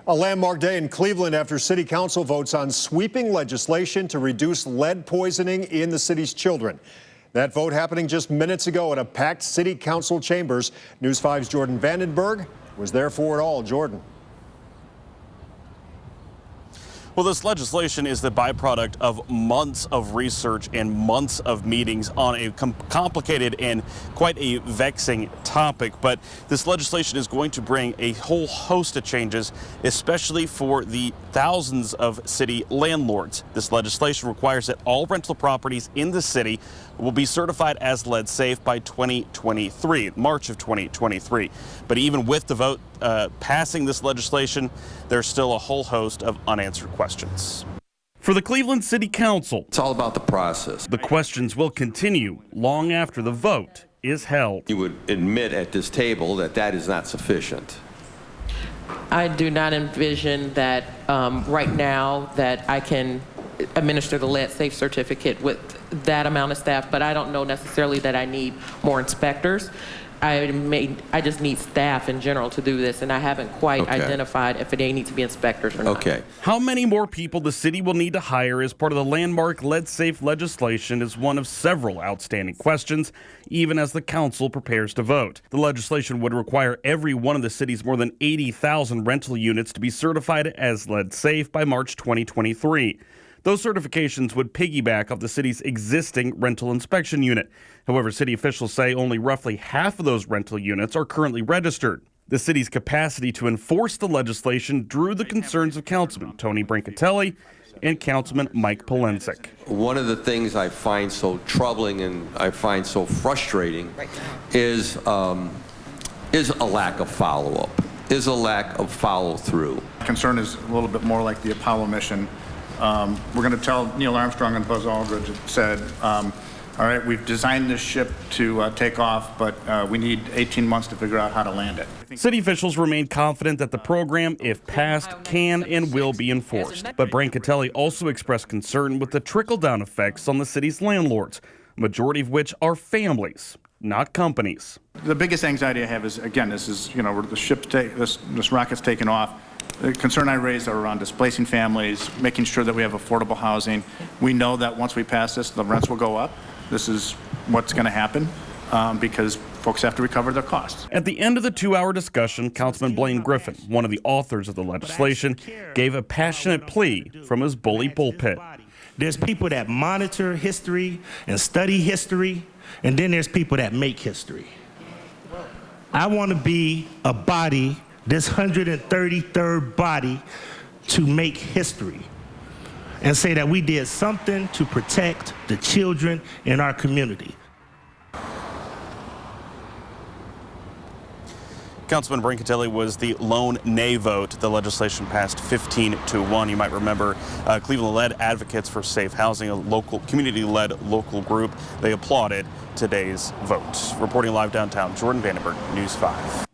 A landmark day in Cleveland after city council votes on sweeping legislation to reduce lead poisoning in the city's children. That vote happening just minutes ago at a packed city council chambers. News 5's Jordan Vandenberg was there for it all. Jordan. Well, this legislation is the byproduct of months of research and months of meetings on a complicated and quite a vexing topic. But this legislation is going to bring a whole host of changes, especially for the thousands of city landlords. This legislation requires that all rental properties in the city will be certified as lead safe by 2023, March of 2023. But even with the vote passing this legislation, there's still a whole host of unanswered questions. For the Cleveland City Council, it's all about the process. The questions will continue long after the vote is held. You would admit at this table that that is not sufficient. I do not envision that right now that I can administer the lead safe certificate with that amount of staff, but I don't know necessarily that I need more inspectors. I just need staff in general to do this, and I haven't quite identified if they need to be inspectors or not. Okay. How many more people the city will need to hire as part of the landmark lead-safe legislation is one of several outstanding questions, even as the council prepares to vote. The legislation would require every one of the city's more than 80,000 rental units to be certified as lead-safe by March 2023. Those certifications would piggyback off the city's existing rental inspection unit. However, city officials say only roughly half of those rental units are currently registered. The city's capacity to enforce the legislation drew the concerns of Councilman Tony Brancatelli and Councilman Mike Polensek. One of the things I find so troubling and I find so frustrating is a lack of follow-up, is a lack of follow-through. Concern is a little bit more like the Apollo mission. We're going to tell Neil Armstrong and Buzz Aldrin said, all right, we've designed this ship to take off, but we need 18 months to figure out how to land it. City officials remain confident that the program, if passed, can and will be enforced. But Brancatelli also expressed concern with the trickle-down effects on the city's landlords, a majority of which are families, not companies. The biggest anxiety I have is, again, this is, where the ship, this rocket's taken off. The concern I raised are around displacing families, making sure that we have affordable housing. We know that once we pass this, the rents will go up. This is what's going to happen because folks have to recover their costs. At the end of the 2-hour discussion, Councilman Blaine Griffin, one of the authors of the legislation, gave a passionate plea from his bully pulpit. There's people that monitor history and study history, and then there's people that make history. I want to be a body, this 133rd body, to make history and say that we did something to protect the children in our community. Councilman Brancatelli was the lone nay vote. The legislation passed 15-1. You might remember Cleveland Lead Advocates for Safe Housing, a local community-led local group. They applauded today's vote. Reporting live downtown, Jordan Vandenberg, News 5.